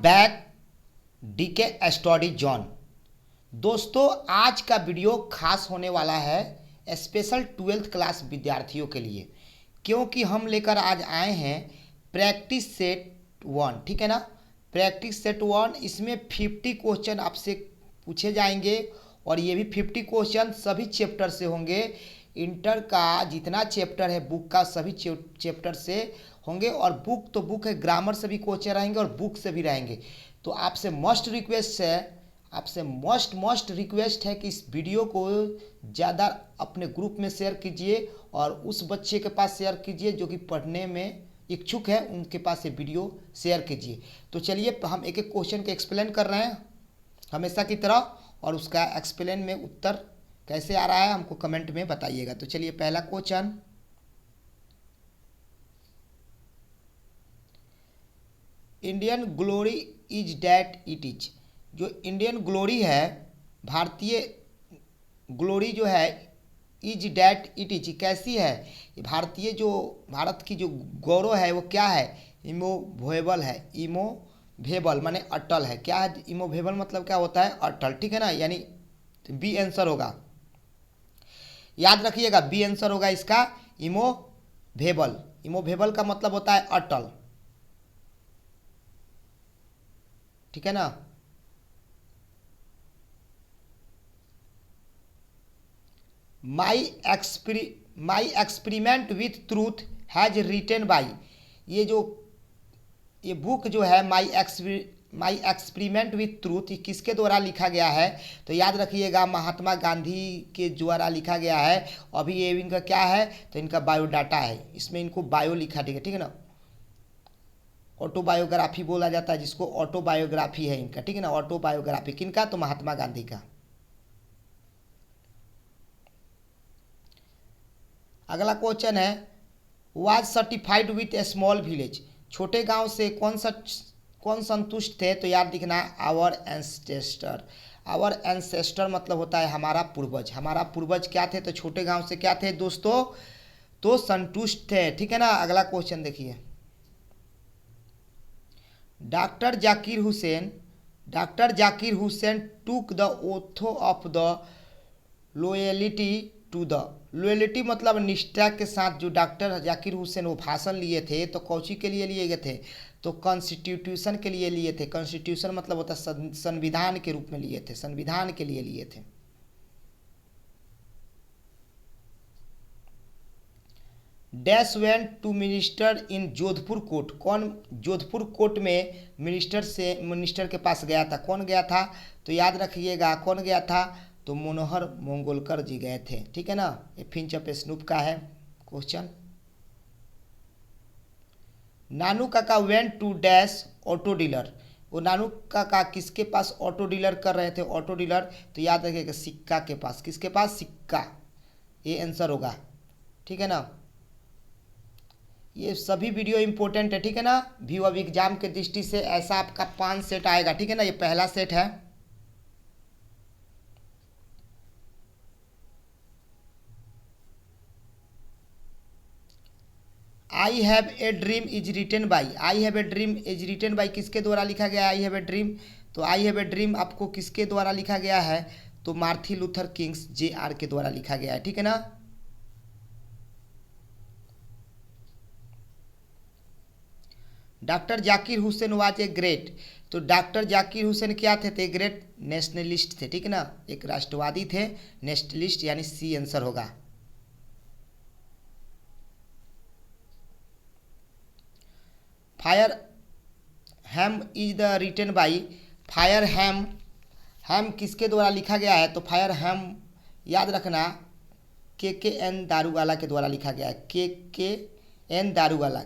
Back DK study zone. दोस्तों आज का वीडियो खास होने वाला है स्पेशल 12th क्लास विद्यार्थियों के लिए, क्योंकि हम लेकर आज आए हैं प्रैक्टिस सेट 1। ठीक है ना, प्रैक्टिस सेट 1। इसमें 50 क्वेश्चन आपसे पूछे जाएंगे और ये भी 50 क्वेश्चन सभी चैप्टर से होंगे। इंटर का जितना चैप्टर है बुक का सभी चैप्टर से होंगे, और बुक तो बुक है, ग्रामर से भी क्वेश्चन रहेंगे और बुक से भी रहेंगे। तो आपसे मस्ट रिक्वेस्ट है कि इस वीडियो को ज़्यादा अपने ग्रुप में शेयर कीजिए और उस बच्चे के पास शेयर कीजिए जो कि पढ़ने में इच्छुक है, उनके पास ये वीडियो शेयर कीजिए। तो चलिए हम एक एक क्वेश्चन के एक्सप्लेन कर रहे हैं हमेशा की तरह, और उसका एक्सप्लेन में उत्तर कैसे आ रहा है हमको कमेंट में बताइएगा। तो चलिए पहला question, Indian glory is that it is. जो इंडियन ग्लोरी है, भारतीय ग्लोरी जो है, इज डैट इट इज कैसी है, भारतीय जो भारत की जो गौरव है वो क्या है, इमोवेबल है। इमोवेबल माने अटल है। क्या है इमोवेबल मतलब क्या होता है, अटल। ठीक है ना, यानी बी आंसर होगा, याद रखिएगा बी आंसर होगा इसका, इमोवेबल। इमोवेबल का मतलब होता है अटल। ठीक है ना। My experiment with truth has written by. ये बुक जो है माई एक्सपेरिमेंट विथ ट्रूथ, ये किसके द्वारा लिखा गया है, तो याद रखिएगा महात्मा गांधी के द्वारा लिखा गया है। अभी ये इनका क्या है, तो इनका बायोडाटा है, इसमें इनको बायो लिखा देगा। ठीक है ना, ऑटोबायोग्राफी बोला जाता है जिसको, ऑटोबायोग्राफी है इनका। ठीक है ना, ऑटोबायोग्राफी किनका, तो महात्मा गांधी का। अगला क्वेश्चन है, was certified with A small village. छोटे गांव से कौन संतुष्ट थे, तो याद दिखना आवर एंसेस्टर। आवर एंसेस्टर मतलब होता है हमारा पूर्वज। हमारा पूर्वज क्या थे, तो छोटे गांव से क्या थे दोस्तों, तो संतुष्ट थे। ठीक है ना। अगला क्वेश्चन देखिए, doctor Zakir Hussain took the oath of the loyalty to the. Loyalty मतलब निष्ठा के साथ जो डॉक्टर जाकिर हुसैन वो भाषण लिए थे, तो कौची के लिए लिए गए थे, तो कॉन्स्टिट्यूशन के लिए लिए थे। कॉन्स्टिट्यूशन मतलब होता है संविधान के रूप में लिए थे, संविधान के लिए लिए थे। Dash went to minister in Jodhpur court. कौन जोधपुर कोर्ट में मिनिस्टर के पास गया था, कौन गया था, तो याद रखिएगा कौन गया था, तो मनोहर मंगोलकर जी गए थे। ठीक है ना, ये फिंच ऑफ स्नूप का है question. Nanu Kaka went to dash auto dealer. वो नानू काका किसके पास ऑटो डीलर कर रहे थे, ऑटो डीलर, तो याद रखिएगा सिक्का के पास। किसके पास, सिक्का, ये आंसर होगा। ठीक है ना, ये सभी वीडियो इंपॉर्टेंट है। ठीक है ना, व्यू ऑफ एग्जाम के दृष्टि से ऐसा आपका 5 सेट आएगा। ठीक है ना, ये पहला सेट है। I have a dream is written by. I have a dream is written by किसके द्वारा लिखा गया है, आई हैव ए ड्रीम, तो आई हैव ए ड्रीम आपको किसके द्वारा लिखा गया है, तो मार्टिन लूथर किंग्स JR के द्वारा लिखा गया है। ठीक है ना। Doctor Zakir Hussain was a great. तो डॉक्टर जाकिर हुसैन क्या थे, तो ग्रेट नेशनलिस्ट थे। ठीक है ना, एक राष्ट्रवादी थे, नेशनलिस्ट, यानी सी आंसर होगा। Fire ham is the written by. Fire ham किसके द्वारा लिखा गया है, तो फायर हैम याद रखना KKN दारूवाला के द्वारा लिखा गया है। KKN Daruwalla.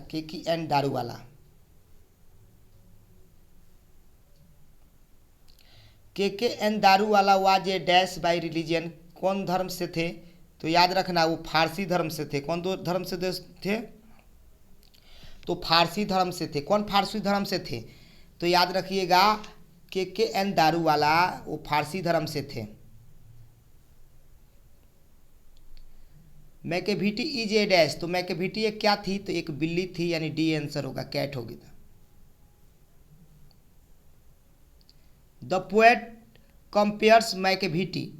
KKN Daruwalla was a dash by religion. कौन धर्म से थे, तो याद रखना वो फारसी धर्म से थे। कौन दो धर्म से थे, तो फारसी धर्म से थे। कौन फारसी धर्म से थे, तो याद रखिएगा KKN दारूवाला वो फारसी धर्म से थे। मैकेविटी इज ए डैश, तो मैकेविटी एक क्या थी, तो एक बिल्ली थी, यानी डी आंसर होगा, कैट होगी। द पोएट कंपेयर्स मैकेविटी,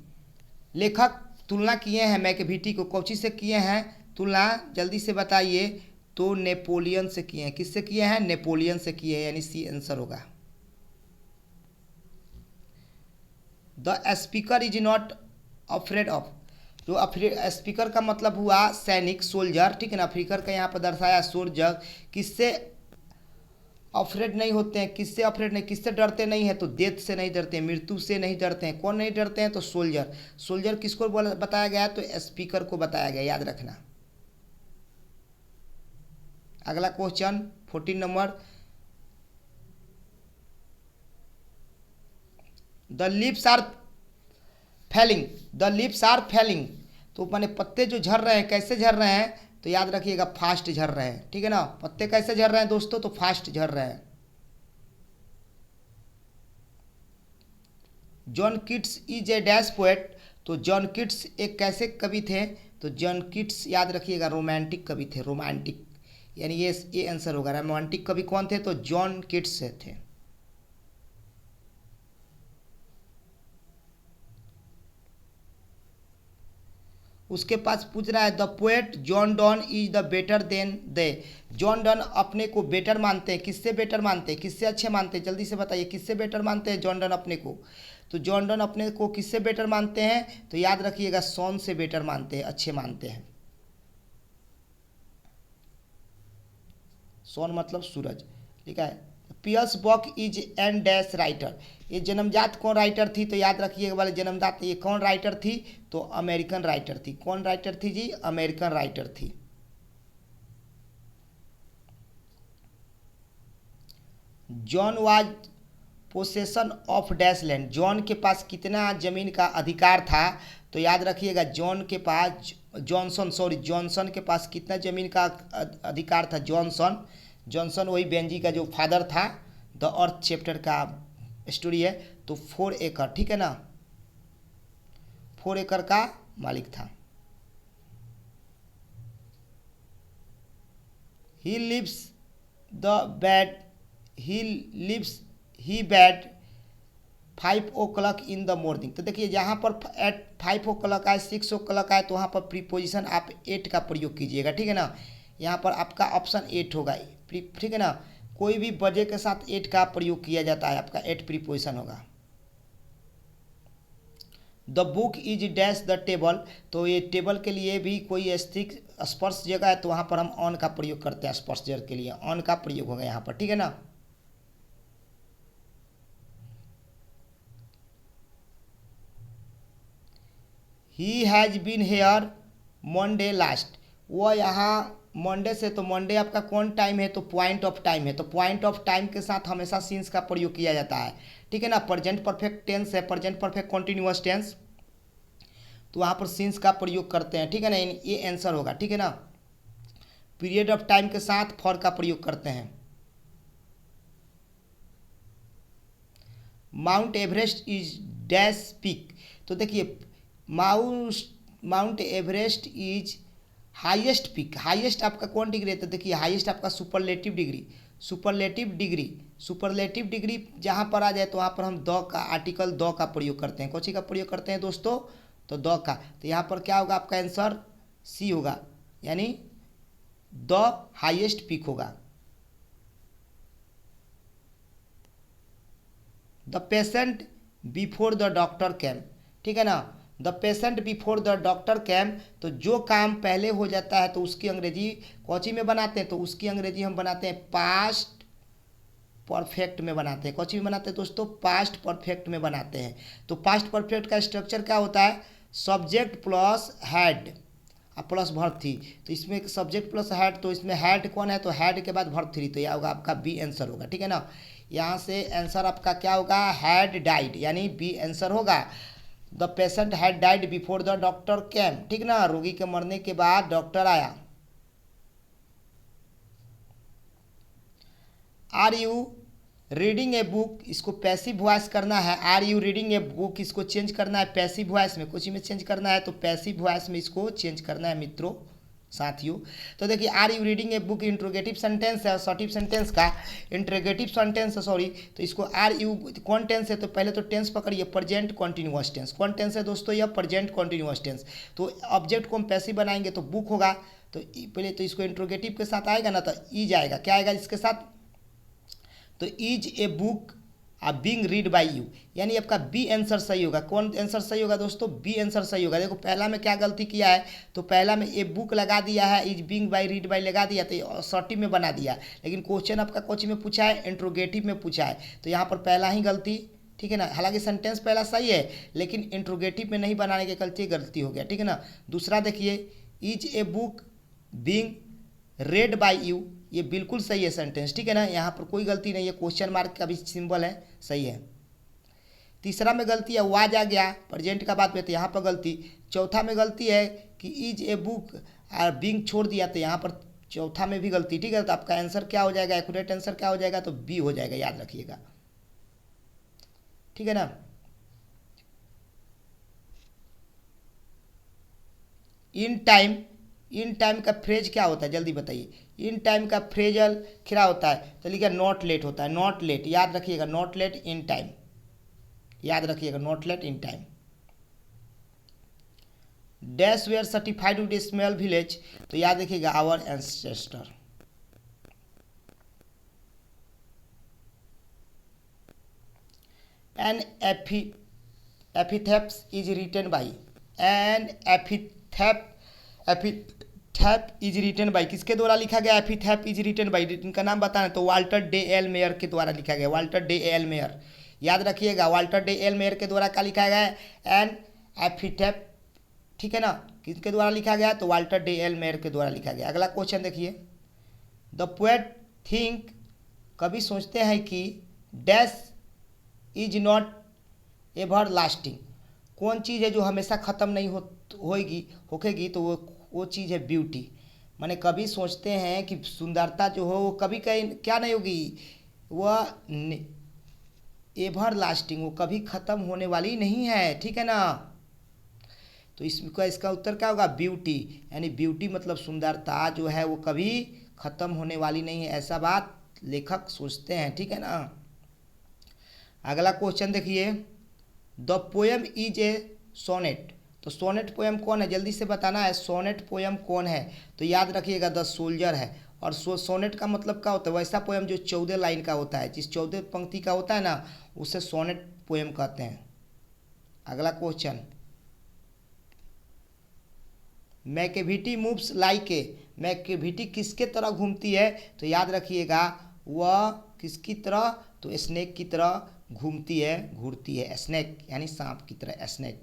लेखक तुलना किए हैं मैकेविटी को, कौची से किए हैं तुलना, जल्दी से बताइए। तो नेपोलियन से किए हैं। किससे किए हैं? नेपोलियन से किए हैं, यानी सी आंसर होगा। The speaker is not afraid of, जो स्पीकर का मतलब हुआ सैनिक, सोल्जर, ठीक है ना। अफ्रीकर का यहाँ पर दर्शाया सोल्जर। किससे अफ्रेड नहीं होते हैं? किससे अफ्रेड नहीं, किससे डरते नहीं है? तो डेथ से नहीं डरते हैं, मृत्यु से नहीं डरते हैं। कौन नहीं डरते हैं? तो सोल्जर। सोल्जर किसको बताया गया? तो स्पीकर को बताया गया, याद रखना। अगला क्वेश्चन 14 नंबर, the lips are failing, the lips are failing, तो माने पत्ते जो झड़ रहे हैं, कैसे झड़ रहे हैं? तो याद रखिएगा फास्ट झड़ रहे हैं, ठीक है ना। पत्ते कैसे झड़ रहे हैं दोस्तों? तो फास्ट झड़ रहे हैं। John Keats is a dash poet, तो जॉन किट्स एक कैसे कवि थे? तो जॉन किट्स याद रखिएगा रोमांटिक कवि थे, रोमांटिक, यानी ये आंसर होगा। रोमांटिक कवि कौन थे? तो जॉन किट्स थे। उसके पास पूछ रहा है the poet John Donne is the better than they, John Donne अपने को बेटर मानते हैं। किससे बेटर मानते हैं? किससे अच्छे मानते हैं? जल्दी से बताइए, किससे बेटर मानते हैं जॉन डॉन अपने को? तो जॉन डॉन अपने को किससे बेटर मानते हैं? तो याद रखिएगा सन से बेटर मानते हैं, अच्छे मानते हैं। सन मतलब सूरज, ठीक है। Pearl S Buck is an dash writer, ये जन्मजात कौन राइटर थी? तो याद रखिएगा वाले जन्मजात ये कौन राइटर थी? तो अमेरिकन राइटर थी। कौन राइटर थी जी? अमेरिकन राइटर थी। John was possession of dash land, John के पास कितना जमीन का अधिकार था? तो याद रखिएगा जॉन के पास, जॉनसन के पास कितना जमीन का अधिकार था? जॉनसन वही बेंजी का जो फादर था, द अर्थ चैप्टर का स्टोरी है। तो 4 एकड़, ठीक है ना, 4 एकड़ का मालिक था। He lives the bed, he bed 5 o'clock in the morning, तो देखिए जहाँ पर एट 5 o'clock आए, 6 o'clock आए, तो वहाँ पर प्रीपोजिशन आप 8 का प्रयोग कीजिएगा, ठीक है ना। यहाँ पर आपका ऑप्शन 8 होगा, ठीक है ना। कोई भी बजे के साथ 8 का प्रयोग किया जाता है, आपका 8 प्रीपोजिशन होगा। The book is dash the table, तो ये टेबल के लिए भी कोई स्थिर स्पर्श जगह है, तो वहाँ पर हम ऑन का प्रयोग करते हैं, स्पर्श जगह के लिए ऑन का प्रयोग होगा यहाँ पर, ठीक है ना। He has been here Monday last, वो यहाँ मंडे से, तो मंडे आपका कौन टाइम है? तो पॉइंट ऑफ टाइम है। तो पॉइंट ऑफ टाइम के साथ हमेशा सीन्स का प्रयोग किया जाता है, ठीक है ना। प्रेजेंट परफेक्ट टेंस है, प्रेजेंट परफेक्ट कॉन्टिन्यूअस टेंस, तो वहाँ पर सीन्स का प्रयोग करते हैं, ठीक है ना। ये आंसर होगा, ठीक है ना। पीरियड ऑफ टाइम के साथ फॉर का प्रयोग करते हैं। Mount Everest is dash peak, तो देखिए mount Everest is highest peak, highest आपका कौन डिग्री है? तो देखिए हाईएस्ट आपका सुपरलेटिव डिग्री, सुपरलेटिव डिग्री जहाँ पर आ जाए तो वहाँ पर हम द का आर्टिकल द का प्रयोग करते हैं। कौन सी का प्रयोग करते हैं दोस्तों? तो द का। तो यहाँ पर क्या होगा? आपका आंसर सी होगा, यानी द हाईएस्ट पीक होगा। The patient before the doctor came, ठीक है ना। The patient before the doctor came, तो जो काम पहले हो जाता है तो उसकी अंग्रेजी कौची में बनाते हैं? तो उसकी अंग्रेजी हम बनाते हैं पास्ट परफेक्ट में बनाते हैं। कौची में बनाते हैं दोस्तों? पास्ट परफेक्ट में बनाते हैं। तो पास्ट परफेक्ट का स्ट्रक्चर क्या होता है? Subject plus had plus verb three, तो इसमें सब्जेक्ट प्लस हैड, तो इसमें हैड कौन है? तो हैड के बाद वर्ब थ्री, तो यह होगा आपका बी आंसर होगा, ठीक है ना। यहाँ से आंसर आपका क्या होगा? हैड डाइड, यानी बी आंसर होगा। The patient had died before the doctor came, ठीक ना, रोगी के मरने के बाद डॉक्टर आया। Are you reading a book, इसको पैसिव वॉइस करना है। Are you reading a book, इसको चेंज करना है पैसिव वॉइस में। कुछ में चेंज करना है तो पैसिव वॉइस में इसको चेंज करना है मित्रों, साथियों। तो देखिए are you reading a book interrogative sentence है और सटिव सेंटेंस का इंट्रोगेटिव सेंटेंस है, सॉरी, तो इसको आर यू कौन टेंस है, तो पहले तो टेंस पकड़िए, प्रेजेंट कॉन्टिन्यूअस टेंस। कौन टेंस है दोस्तों, यह प्रेजेंट कॉन्टिन्यूअस टेंस। तो ऑब्जेक्ट को हम पैसिव बनाएंगे तो बुक होगा, तो पहले तो इसको इंट्रोगेटिव के साथ आएगा ना, तो ईज आएगा, क्या आएगा इसके साथ, तो is a book being read by you, यानी आपका बी आंसर सही होगा। कौन आंसर सही होगा दोस्तों, बी आंसर सही होगा। देखो पहला में क्या गलती किया है, तो पहला में ए बुक लगा दिया है, is being by read by लगा दिया, तो सॉर्टिव में बना दिया, लेकिन क्वेश्चन आपका कोचिंग में पूछा है, इंट्रोगेटिव में पूछा है, तो यहाँ पर पहला ही गलती, ठीक है ना। हालांकि सेंटेंस पहला सही है, लेकिन इंट्रोगेटिव में नहीं बनाने के गलती गलती हो गया, ठीक है ना। दूसरा देखिए, is a book being read by you, ये बिल्कुल सही है सेंटेंस, ठीक है ना, यहाँ पर कोई गलती नहीं है, क्वेश्चन मार्क का भी सिंबल है, सही है। तीसरा में गलती है, वाज आ गया, प्रेजेंट का बात में, तो यहाँ पर गलती। चौथा में गलती है कि इज ए बुक बीइंग छोड़ दिया, तो यहाँ पर चौथा में भी गलती, ठीक है। तो आपका आंसर क्या हो जाएगा, एक्यूरेट आंसर क्या हो जाएगा, तो बी हो जाएगा, याद रखिएगा, ठीक है ना। इन टाइम, इन टाइम का फ्रेज क्या होता है, जल्दी बताइए। इन टाइम का फ्रेजल क्या होता है, तो लिखा नॉट लेट होता है, नॉट लेट, याद रखिएगा, नॉट लेट इन टाइम, याद रखिएगा, not late in time. Dash where certified with small village, तो याद रखिएगा our ancestor. An epitaphs is written by, an epitaph is written by, किसके द्वारा लिखा गया, एपिथेप इज रिटन बाई, इनका नाम बताना, तो वाल्टर डे एल मेयर के द्वारा लिखा गया, वाल्टर डे एल मेयर, याद रखिएगा, वाल्टर डे एल मेयर के द्वारा क्या लिखा गया है, एन एपिथेप, ठीक है ना। किसके द्वारा लिखा गया, तो वाल्टर डे एल मेयर के द्वारा लिखा गया। अगला क्वेश्चन देखिए, द पोएट थिंक, कभी सोचते हैं कि dash is not ever lasting, कौन चीज़ है जो हमेशा ख़त्म नहीं होगी, तो वो चीज़ है ब्यूटी। माने कभी सोचते हैं कि सुंदरता जो हो वो कभी कहीं क्या नहीं होगी, वह एवर लास्टिंग, वो कभी ख़त्म होने वाली नहीं है, ठीक है ना। तो इसका उत्तर क्या होगा, ब्यूटी, यानी ब्यूटी मतलब सुंदरता जो है वो कभी ख़त्म होने वाली नहीं है, ऐसा बात लेखक सोचते हैं, ठीक है ना। अगला क्वेश्चन देखिए, the poem is a sonnet, तो सोनेट पोएम कौन है, जल्दी से बताना है, सोनेट पोएम कौन है, तो याद रखिएगा द सोल्जर है। और सोनेट का मतलब क्या होता है, वैसा पोएम जो 14 लाइन का होता है, जिस 14 पंक्ति का होता है ना, उसे सोनेट पोएम कहते हैं। अगला question, Macavity moves like a, Macavity किसके तरह घूमती है, तो याद रखिएगा वह किसकी तरह, तो स्नेक की तरह घूमती है, घूरती है, स्नेक यानी सांप की तरह, snake.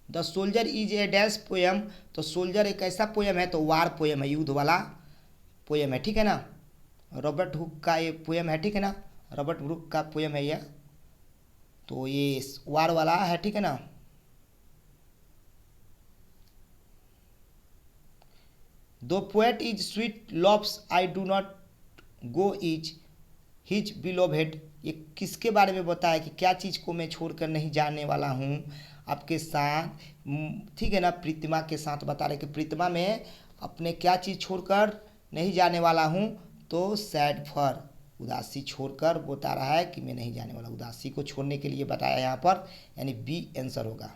The soldier is a dash poem, तो सोल्जर एक ऐसा पोएम है, तो वार पोएम है, युद्ध वाला पोएम है, ठीक है ना। रॉबर्ट हुक का ये पोएम है, ठीक है ना, रॉबर्ट हुक का पोएम है यह, तो ये वार वाला है, ठीक है ना। दो poet is sweet loves I do not go is his beloved, ये किसके बारे में बताया कि क्या चीज़ को मैं छोड़कर नहीं जाने वाला हूँ आपके साथ, ठीक है ना, प्रीतिमा के साथ बता रहे कि प्रीतिमा में अपने क्या चीज़ छोड़कर नहीं जाने वाला हूँ, तो सैड फॉर, उदासी छोड़कर बता रहा है कि मैं नहीं जाने वाला, उदासी को छोड़ने के लिए बताया यहाँ पर, यानी बी आंसर होगा।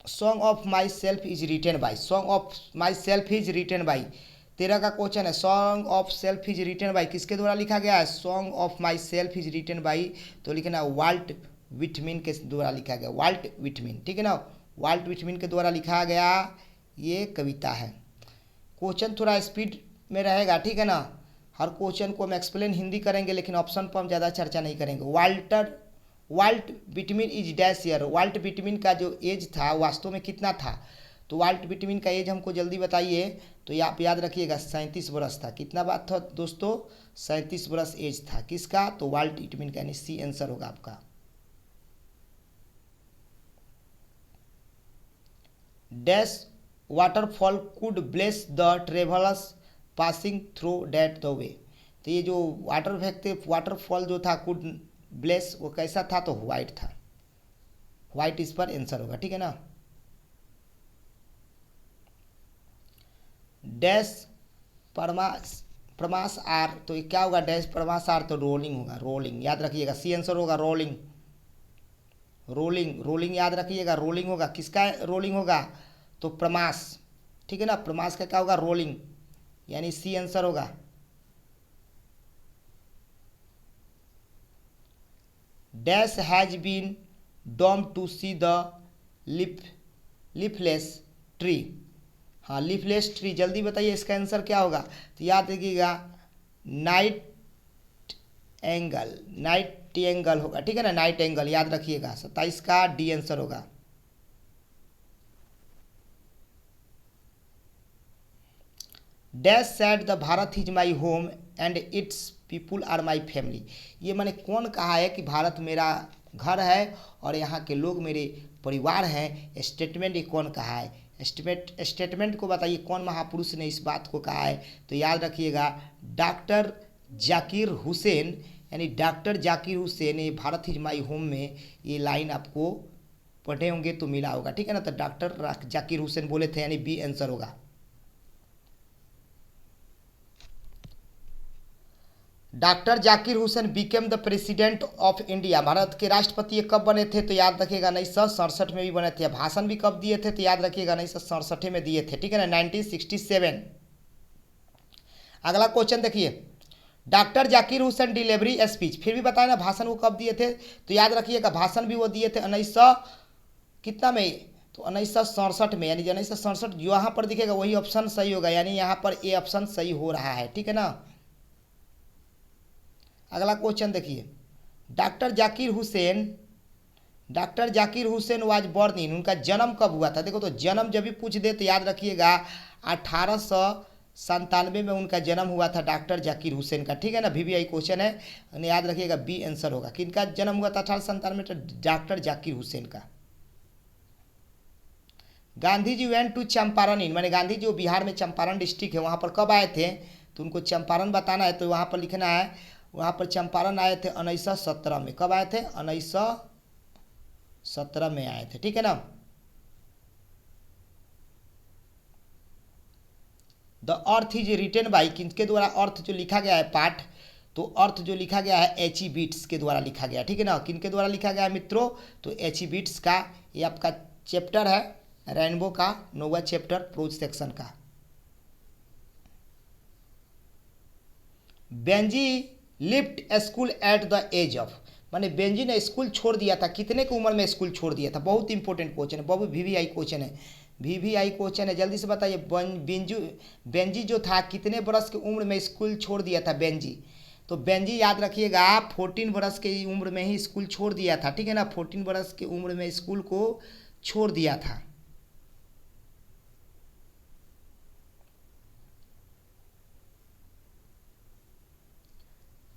Song of myself is written by, song of myself is written by, 13 का क्वेश्चन है, song of self is written by किसके द्वारा लिखा गया है, song of myself is written by, तो लिखना वाल्ट विटमिन के द्वारा लिखा गया, वाल्ट विटमिन, ठीक है ना, वाल्ट विटमिन के द्वारा लिखा गया ये कविता है। क्वेश्चन थोड़ा स्पीड में रहेगा, ठीक है ना, हर क्वेश्चन को हम एक्सप्लेन हिंदी करेंगे, लेकिन ऑप्शन पर हम ज़्यादा चर्चा नहीं करेंगे। Walt Whitman is dash year, Walt Whitman का जो एज था वास्तव में कितना था, तो वाल्ट विटमिन का एज हमको जल्दी बताइए, तो आप याद रखिएगा 37 वर्ष था। कितना बात था दोस्तों, 37 वर्ष एज था किसका, तो वाल्ट विटमिन का, यानी सी आंसर होगा आपका। Dash waterfall could bless the travellers passing through that the way, तो ये जो वाटरफॉल जो था कुड ब्लेस, वो कैसा था, तो वाइट था, व्हाइट इस पर आंसर होगा, ठीक है ना। डैश परमास प्रमास आर, तो ये क्या होगा, डैश प्रमास आर तो रोलिंग होगा, रोलिंग याद रखिएगा, सी आंसर होगा रोलिंग। रोलिंग रोलिंग याद रखिएगा, रोलिंग होगा, किसका रोलिंग होगा, तो प्रमास, ठीक है ना, प्रमास का क्या होगा, रोलिंग, यानी सी आंसर होगा। Dash has been doomed to see the leafless tree, हाँ लीफलेस ट्री, जल्दी बताइए इसका आंसर क्या होगा, तो याद रखिएगा नाइट एंगल, नाइट एंगल होगा, ठीक है ना, नाइट एंगल याद रखिएगा, 27 का डी आंसर होगा। Dash said the Bharat is my home and its people are my family, ये मैंने कौन कहा है कि भारत मेरा घर है और यहाँ के लोग मेरे परिवार हैं, स्टेटमेंट ये कौन कहा है, स्टेटमेंट को बताइए कौन महापुरुष ने इस बात को कहा है, तो याद रखिएगा डॉक्टर जाकिर हुसैन, यानी डॉक्टर जाकिर हुसैन, ये भारत इज माई होम में ये लाइन आपको पढ़े होंगे तो मिला होगा, ठीक है ना, तो डॉक्टर जाकिर हुसैन बोले थे, यानी बी आंसर होगा। Doctor Zakir Hussain became the president of India, Bharat के राष्ट्रपति ये कब बने थे, तो याद रखिएगा 1967 में भी बने थे। भाषण भी कब दिए थे, तो याद रखिएगा 1967 में दिए थे, ठीक है ना, 1967। अगला क्वेश्चन देखिए, doctor Zakir Hussain delivery speech, फिर भी बताए ना भाषण वो कब दिए थे, तो याद रखिएगा भाषण भी वो दिए थे 1900 कितना में, तो 1967 में, यानी 1967 जो यहाँ पर दिखेगा वही ऑप्शन सही होगा, यानी यहाँ पर ए ऑप्शन सही हो रहा है, ठीक है ना। अगला क्वेश्चन देखिए, doctor Zakir Hussain was born in, उनका जन्म कब हुआ था, देखो तो जन्म जब भी पूछ दे तो याद रखिएगा 1897 में उनका जन्म हुआ था डॉक्टर जाकिर हुसैन का, ठीक है ना, वीवीआई क्वेश्चन है, याद रखिएगा बी आंसर होगा, किनका जन्म हुआ था 1897 में, तो डॉक्टर जाकिर हुसैन का। गांधी जी वेंट टू चंपारण इन, माने गांधी जी बिहार में चंपारण डिस्ट्रिक्ट है वहाँ पर कब आए थे, तो उनको चंपारण बताना है, तो वहाँ पर लिखना है, वहाँ पर चंपारण आए थे 1917 में, कब आए थे, 1917 में आए थे, ठीक है ना। The earth is written by, किसके द्वारा अर्थ जो लिखा गया है पाठ, तो अर्थ जो लिखा गया है एच ई बीट्स के द्वारा लिखा गया, ठीक है ना, किनके द्वारा लिखा गया है मित्रों, तो एच ई बीट्स का, ये आपका चैप्टर है रेनबो का 9वां चैप्टर प्रोज सेक्शन का। Benji left school at the age of, माने बेंजी ने स्कूल छोड़ दिया था, कितने की उम्र में स्कूल छोड़ दिया था, बहुत इंपॉर्टेंट क्वेश्चन है, बहुत वीवीआई क्वेश्चन है, वीवीआई क्वेश्चन है, जल्दी से बताइए। बेंजी जो था कितने बरस की उम्र में स्कूल छोड़ दिया था बेंजी, तो बेंजी याद रखिएगा 14 बरस की उम्र में ही स्कूल छोड़ दिया था, ठीक है ना, 14 बरस की उम्र में स्कूल को छोड़ दिया था।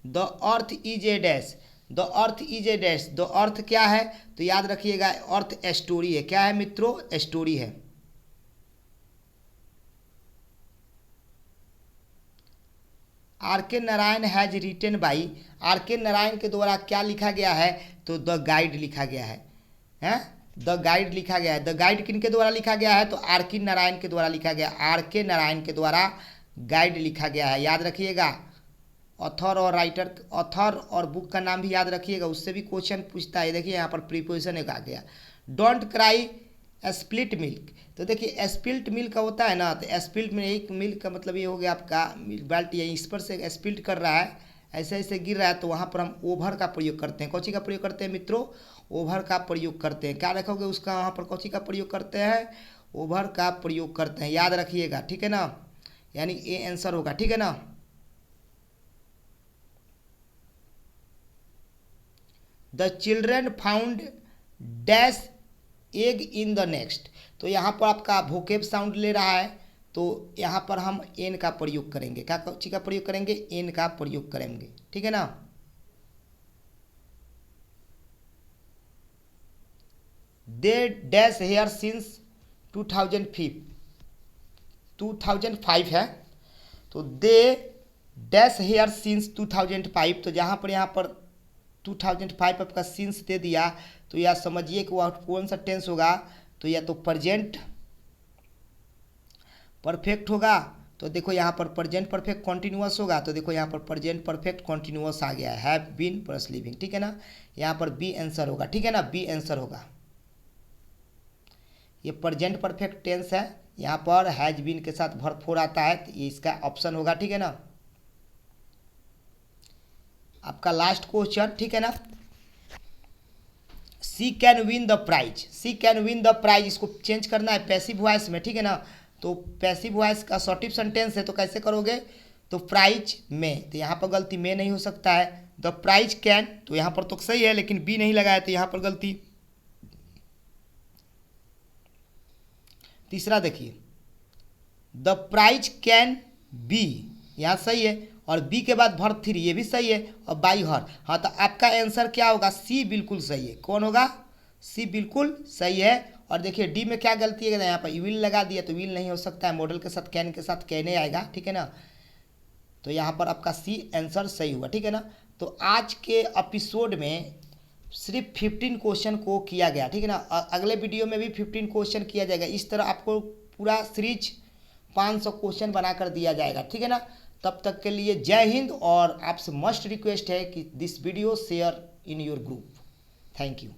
The earth is a dash, the earth is a dash, the earth क्या है, तो याद रखिएगा अर्थ स्टोरी है, क्या है मित्रों, स्टोरी है। R K Narayan has written by, R K Narayan के द्वारा क्या लिखा गया है, तो द गाइड लिखा गया है, हैं, द गाइड लिखा गया है, द गाइड किन के द्वारा लिखा गया है, तो आर के नारायण के द्वारा लिखा गया, आर के नारायण के द्वारा गाइड लिखा गया है, याद रखिएगा। ऑथर और राइटर, ऑथर और बुक का नाम भी याद रखिएगा, उससे भी क्वेश्चन पूछता है, देखिए यहाँ पर प्रीपोजिशन एक आ गया, डोंट क्राई स्प्लिट मिल्क, तो देखिए स्पिल्ट मिल्क होता है ना, तो स्पिल्ट में एक मिल्क का मतलब ये हो गया आपका बाल्टी है, इस पर से स्पिल्ट कर रहा है, ऐसे ऐसे गिर रहा है, तो वहाँ पर हम ओवर का प्रयोग करते हैं, कौची का प्रयोग करते हैं मित्रों, ओवर का प्रयोग करते हैं, क्या रखोगे उसका, वहाँ पर कौची का प्रयोग करते हैं, ओवर का प्रयोग करते हैं, याद रखिएगा, ठीक है ना, यानी ए आंसर होगा, ठीक है ना। The children found dash egg in the next, तो यहाँ पर आपका वोकेब साउंड ले रहा है, तो यहाँ पर हम एन का प्रयोग करेंगे, क्या चीज का प्रयोग करेंगे, एन का प्रयोग करेंगे, ठीक है ना। दे डैश हेयर सिंस 2005 है, तो दे डैश हेयर सिंस 2005, तो जहाँ पर यहाँ पर 2005 आपका सिंस दे दिया, तो या समझिए कि वह कौन सा टेंस होगा, तो या तो प्रेजेंट परफेक्ट होगा, तो देखो यहाँ पर प्रेजेंट परफेक्ट कॉन्टिन्यूअस होगा, तो देखो यहाँ पर प्रेजेंट परफेक्ट कॉन्टिन्यूअस आ गया है, हैव बीन प्लस लिविंग, ठीक है ना। यहाँ पर बी आंसर होगा, ठीक है ना, बी आंसर होगा। ये प्रेजेंट परफेक्ट टेंस है, यहाँ पर हैज बीन के साथ वर्ब फोर आता है, तो ये इसका ऑप्शन होगा, ठीक है ना। आपका लास्ट क्वेश्चन, ठीक है ना, she can win the prize, she can win the prize, इसको चेंज करना है पैसिव वॉइस में, ठीक है ना। तो पैसिव वॉइस का असर्टिव सेंटेंस है, तो कैसे करोगे, तो प्राइज में, तो यहाँ पर गलती में नहीं हो सकता है। द प्राइज कैन, तो यहाँ पर तो सही है, लेकिन बी नहीं लगाया, तो यहाँ पर गलती। तीसरा देखिए, द प्राइज कैन बी, यहाँ सही है, और बी के बाद वर्ब थ्री, ये भी सही है, और बाई हर, हाँ, तो आपका आंसर क्या होगा, सी बिल्कुल सही है। कौन होगा, सी बिल्कुल सही है। और देखिए डी में क्या गलती है, यहाँ पर विल लगा दिया, तो विल नहीं हो सकता है, मॉडल के साथ कैने आएगा, ठीक है ना। तो यहाँ पर आपका सी आंसर सही हुआ, ठीक है ना। तो आज के एपिसोड में सिर्फ 15 क्वेश्चन को किया गया, ठीक है ना। अगले वीडियो में भी 15 क्वेश्चन किया जाएगा। इस तरह आपको पूरा सीरीज 500 क्वेश्चन बनाकर दिया जाएगा, ठीक है ना। तब तक के लिए जय हिंद, और आपसे मस्ट रिक्वेस्ट है कि this video share in your group. Thank you.